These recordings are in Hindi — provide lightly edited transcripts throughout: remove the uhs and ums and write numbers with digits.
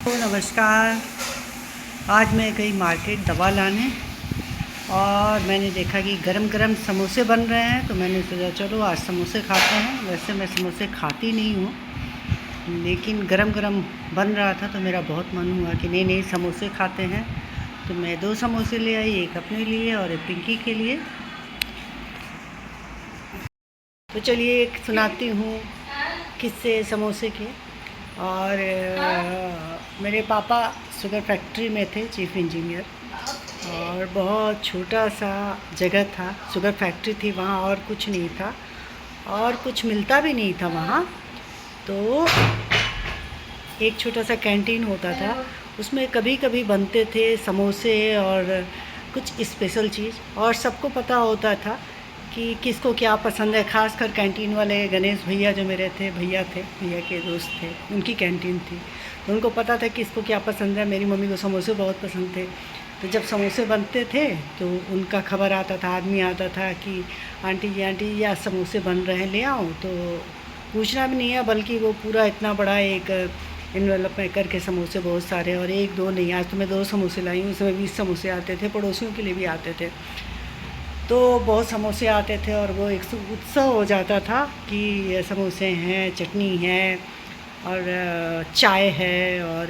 तो नमस्कार। आज मैं गई मार्केट दवा लाने और मैंने देखा कि गरम गरम समोसे बन रहे हैं, तो मैंने सोचा चलो आज समोसे खाते हैं। वैसे मैं समोसे खाती नहीं हूँ, लेकिन गरम गरम बन रहा था तो मेरा बहुत मन हुआ कि नहीं नहीं समोसे खाते हैं। तो मैं 2 समोसे ले आई, एक अपने लिए और एक पिंकी के लिए। तो चलिए एक सुनाती हूँ किस्से समोसे के। और मेरे पापा शुगर फैक्ट्री में थे, चीफ इंजीनियर। और बहुत छोटा सा जगह था, शुगर फैक्ट्री थी वहाँ, और कुछ नहीं था और कुछ मिलता भी नहीं था वहाँ। तो एक छोटा सा कैंटीन होता था, उसमें कभी कभी बनते थे समोसे और कुछ स्पेशल चीज़, और सबको पता होता था कि किसको क्या पसंद है। खासकर कैंटीन वाले गणेश भैया जो मेरे थे, भैया के दोस्त थे, उनकी कैंटीन थी, तो उनको पता था किसको क्या पसंद है। मेरी मम्मी को समोसे बहुत पसंद थे, तो जब समोसे बनते थे तो उनका खबर आता था, आदमी आता था कि आंटी जी आज समोसे बन रहे हैं, ले आऊँ। तो पूछना भी नहीं है, बल्कि वो पूरा इतना बड़ा एक इन्वेलप में करके समोसे बहुत सारे, और एक दो नहीं, आज तो मैं 2 समोसे लाई हूँ, उसमें 20 समोसे आते थे, पड़ोसियों के लिए भी आते थे। तो बहुत समोसे आते थे और वो एक उत्सव हो जाता था कि समोसे हैं, चटनी है और चाय है और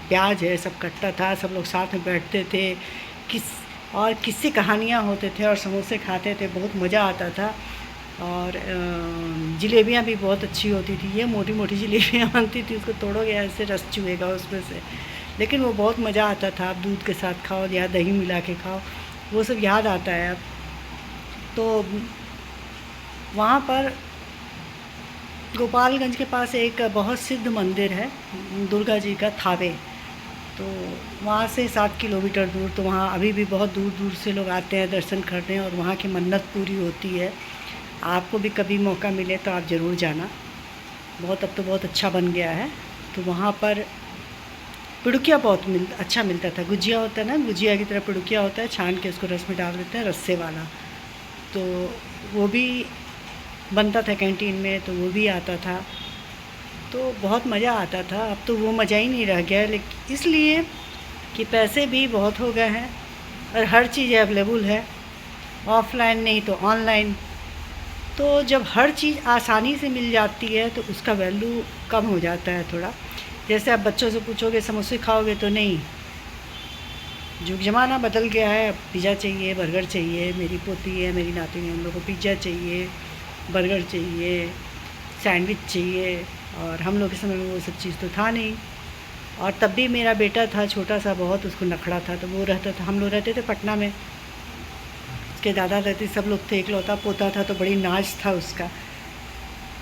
प्याज है, सब कटता था, सब लोग साथ में बैठते थे, किस और किस्से कहानियाँ होते थे और समोसे खाते थे, बहुत मज़ा आता था। और जलेबियाँ भी बहुत अच्छी होती थी, ये मोटी मोटी जलेबियाँ बनती थी, उसको तोड़ोगे ऐसे रस चुएगा उसमें से, लेकिन वो बहुत मज़ा आता था। आप दूध के साथ खाओ या दही मिला के खाओ, वो सब याद आता है अब। तो वहाँ पर गोपालगंज के पास एक बहुत सिद्ध मंदिर है, दुर्गा जी का, थावे। तो वहाँ से 7 किलोमीटर दूर, तो वहाँ अभी भी बहुत दूर दूर से लोग आते हैं दर्शन करने, और वहाँ की मन्नत पूरी होती है। आपको भी कभी मौका मिले तो आप ज़रूर जाना। बहुत, अब तो बहुत अच्छा बन गया है। तो वहाँ पर पिड़ुकिया बहुत अच्छा मिलता था। गुजिया होता है ना, गुजिया की तरह पिड़ुकिया होता है, छान के उसको रस में डाल देते हैं, रस्से वाला। तो वो भी बनता था कैंटीन में, तो वो भी आता था, तो बहुत मज़ा आता था। अब तो वो मज़ा ही नहीं रह गया, लेकिन इसलिए कि पैसे भी बहुत हो गए हैं और हर चीज़ अवेलेबल है, ऑफ़लाइन नहीं तो ऑनलाइन। तो जब हर चीज़ आसानी से मिल जाती है तो उसका वैल्यू कम हो जाता है थोड़ा। जैसे आप बच्चों से पूछोगे समोसे खाओगे, तो नहीं, जुग ज़माना बदल गया है, अब पिज़्ज़ा चाहिए, बर्गर चाहिए। मेरी पोती है, मेरी नाती है, उन लोगों को पिज़्ज़ा चाहिए, बर्गर चाहिए, सैंडविच चाहिए, और हम लोग के समय में वो सब चीज़ तो था नहीं। और तब भी मेरा बेटा था छोटा सा बहुत, उसको नखड़ा था, तो वो रहता था, हम लोग रहते थे पटना में, उसके दादा रहते, सब लोग थे, इकलौता पोता था, तो बड़ी नाज था उसका।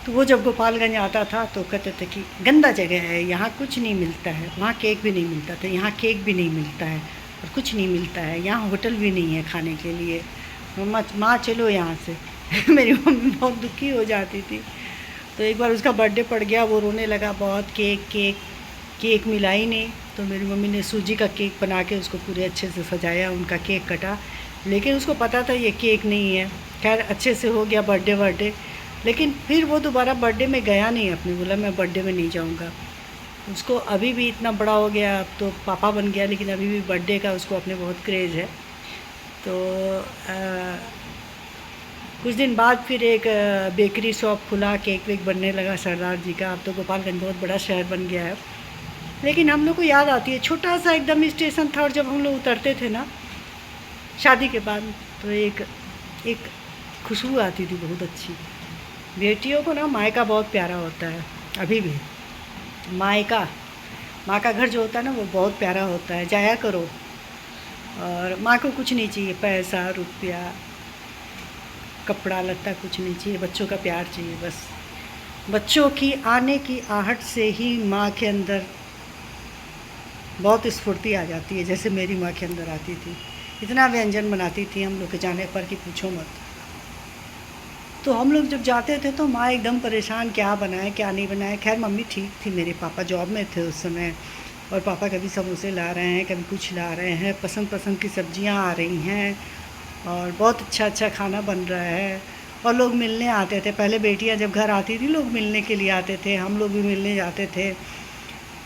तो वो जब गोपालगंज आता था तो कहते थे कि गंदा जगह है, यहाँ कुछ नहीं मिलता है। वहाँ केक भी नहीं मिलता था, यहाँ केक भी नहीं मिलता है और कुछ नहीं मिलता है, यहाँ होटल भी नहीं है खाने के लिए, मम्मा माँ चलो यहाँ से। मेरी मम्मी बहुत दुखी हो जाती थी। तो एक बार उसका बर्थडे पड़ गया, वो रोने लगा बहुत, केक केक केक मिला ही नहीं। तो मेरी मम्मी ने सूजी का केक बना के उसको पूरे अच्छे से सजाया, उनका केक कटा, लेकिन उसको पता था ये केक नहीं है। खैर अच्छे से हो गया बर्थडे, लेकिन फिर वो दोबारा बर्थडे में गया नहीं, अपने बोला मैं बर्थडे में नहीं जाऊंगा। उसको अभी भी इतना बड़ा हो गया, अब तो पापा बन गया, लेकिन अभी भी बर्थडे का उसको अपने बहुत क्रेज़ है। तो कुछ दिन बाद फिर एक बेकरी शॉप खुला, केक वेक बनने लगा सरदार जी का। अब तो गोपालगंज बहुत बड़ा शहर बन गया है। लेकिन हम लोग को याद आती है, छोटा सा एकदम स्टेशन था, और जब हम लोग उतरते थे ना शादी के बाद, तो एक एक खुशबू आती थी बहुत अच्छी। बेटियों को ना मायका बहुत प्यारा होता है, अभी भी मायका, माँ का घर जो होता है ना, वो बहुत प्यारा होता है, जाया करो। और माँ को कुछ नहीं चाहिए, पैसा रुपया कपड़ा लत्ता कुछ नहीं चाहिए, बच्चों का प्यार चाहिए बस। बच्चों की आने की आहट से ही माँ के अंदर बहुत स्फूर्ति आ जाती है, जैसे मेरी माँ के अंदर आती थी। इतना व्यंजन बनाती थी हम लोग के जाने पर कि पूछो मत। तो हम लोग जब जाते थे तो माँ एकदम परेशान, क्या बनाए क्या नहीं बनाए। खैर मम्मी ठीक थी, मेरे पापा जॉब में थे उस समय, और पापा कभी समोसे ला रहे हैं, कभी कुछ ला रहे हैं, पसंद पसंद की सब्जियां आ रही हैं, और बहुत अच्छा अच्छा खाना बन रहा है। और लोग मिलने आते थे, पहले बेटियां जब घर आती थी लोग मिलने के लिए आते थे, हम लोग भी मिलने जाते थे।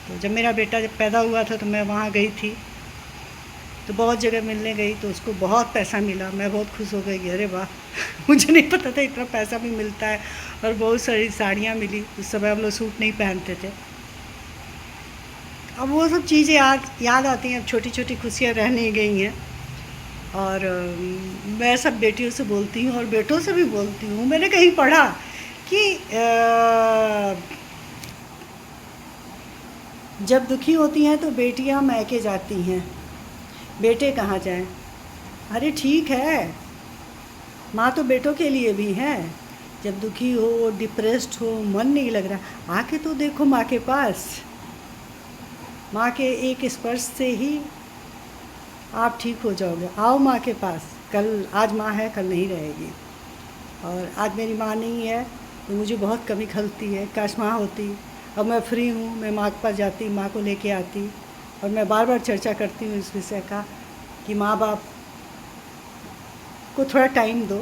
तो जब मेरा बेटा जब पैदा हुआ था तो मैं वहाँ गई थी, तो बहुत जगह मिलने गई, तो उसको बहुत पैसा मिला। मैं बहुत खुश हो गई कि अरे वाह मुझे नहीं पता था इतना पैसा भी मिलता है। और बहुत सारी साड़ियाँ मिली। उस समय हम लोग सूट नहीं पहनते थे। अब वो सब चीज़ें याद आती हैं। अब छोटी छोटी खुशियाँ रह नहीं गई हैं। और मैं सब बेटियों से बोलती हूँ और बेटों से भी बोलती हूँ। मैंने कहीं पढ़ा कि जब दुखी होती हैं तो बेटियाँ मैके जाती हैं, बेटे कहाँ जाएं। अरे ठीक है, माँ तो बेटों के लिए भी है। जब दुखी हो, डिप्रेस्ड हो, मन नहीं लग रहा, आके तो देखो माँ के पास। माँ के एक स्पर्श से ही आप ठीक हो जाओगे। आओ माँ के पास। आज माँ है, कल नहीं रहेगी। और आज मेरी माँ नहीं है तो मुझे बहुत कमी खलती है, काश माँ होती। अब मैं फ्री हूँ, मैं माँ के पास जाती, माँ को लेके आती। और मैं बार बार चर्चा करती हूँ इस विषय का कि माँ बाप को थोड़ा टाइम दो,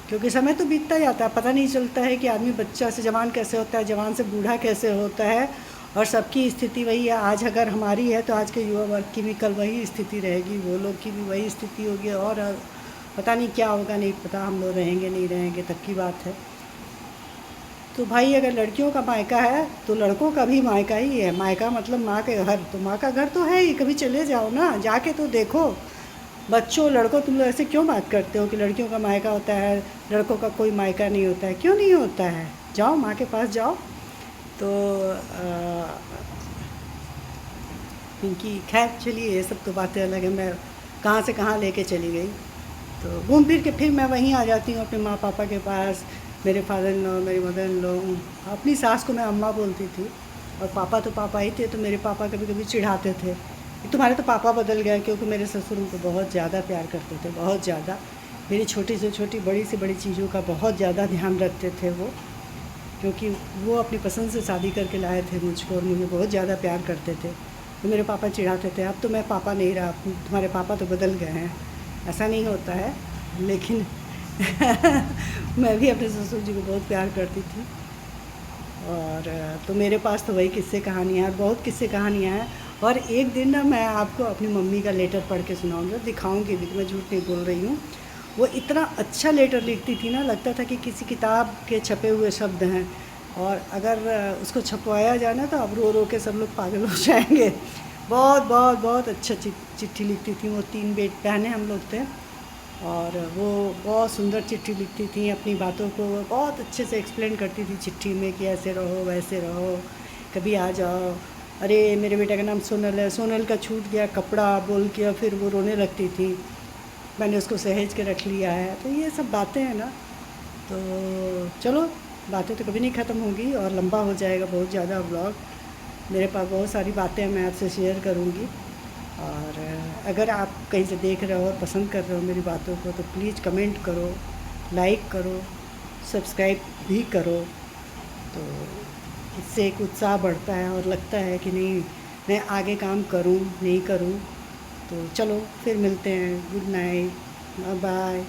क्योंकि समय तो बीतता जाता है। पता नहीं चलता है कि आदमी बच्चा से जवान कैसे होता है, जवान से बूढ़ा कैसे होता है। और सबकी स्थिति वही है। आज अगर हमारी है तो आज के युवा वर्ग की भी कल वही स्थिति रहेगी, वो लोग की भी वही स्थिति होगी। और पता नहीं क्या होगा, नहीं पता। हम लोग रहेंगे नहीं रहेंगे तब की बात है। तो भाई अगर लड़कियों का मायका है तो लड़कों का भी मायका ही है। मायका मतलब माँ के घर, तो माँ का घर तो है ही। कभी चले जाओ ना, जाके तो देखो। बच्चों, लड़कों, तुम लोग ऐसे क्यों बात करते हो कि लड़कियों का मायका होता है, लड़कों का कोई मायका नहीं होता है? क्यों नहीं होता है? जाओ माँ के पास जाओ। तो पिंकी, खैर चलिए, ये सब तो बातें अलग है। मैं कहाँ से कहाँ लेके चली गई। तो घूम फिर के फिर मैं वहीं आ जाती हूँ अपने माँ पापा के पास। मेरे फादर इन लॉ, मेरी मदर इन लॉ। अपनी सास को मैं अम्मा बोलती थी, और पापा तो पापा ही थे। तो मेरे पापा कभी कभी चिढ़ाते थे कि तुम्हारे तो पापा बदल गए, क्योंकि मेरे ससुर उनको बहुत ज़्यादा प्यार करते थे, बहुत ज़्यादा। मेरी छोटी से छोटी, बड़ी से बड़ी चीज़ों का बहुत ज़्यादा ध्यान रखते थे वो, क्योंकि वो अपनी पसंद से शादी करके लाए थे मुझको, और मुझे बहुत ज़्यादा प्यार करते थे। तो मेरे पापा चिढ़ाते थे, अब तो मैं पापा नहीं रहा, तुम्हारे पापा तो बदल गए हैं। ऐसा नहीं होता है, लेकिन मैं भी अपने ससुर जी को बहुत प्यार करती थी। और तो मेरे पास तो वही किस्से कहानियाँ, बहुत किस्से कहानियाँ हैं। और एक दिन ना मैं आपको अपनी मम्मी का लेटर पढ़ के सुनाऊँगी, दिखाऊँगी भी, मैं झूठ नहीं बोल रही हूँ। वो इतना अच्छा लेटर लिखती थी ना, लगता था कि किसी किताब के छपे हुए शब्द हैं। और अगर उसको छपवाया जाए ना तो अब रो रो के सब लोग पागल हो जाएंगे। बहुत बहुत बहुत अच्छा चिट्ठी लिखती थी वो। 3 बहनें हम लोग थे, और वो बहुत सुंदर चिट्ठी लिखती थी। अपनी बातों को बहुत अच्छे से एक्सप्लेन करती थी चिट्ठी में कि ऐसे रहो, वैसे रहो, कभी आ जाओ। अरे मेरे बेटे का नाम सोनल है, सोनल का छूट गया कपड़ा बोल के, और फिर वो रोने लगती थी। मैंने उसको सहेज के रख लिया है। तो ये सब बातें हैं ना। तो चलो, बातें तो कभी नहीं ख़त्म होगी, और लंबा हो जाएगा बहुत ज़्यादा व्लॉग। मेरे पास बहुत सारी बातें मैं आपसे शेयर करूँगी। और अगर आप कहीं से देख रहे हो और पसंद कर रहे हो मेरी बातों को, तो प्लीज़ कमेंट करो, लाइक करो, सब्सक्राइब भी करो। तो इससे एक उत्साह बढ़ता है और लगता है कि नहीं, मैं आगे काम करूं नहीं करूं। तो चलो फिर मिलते हैं। Good night, bye bye.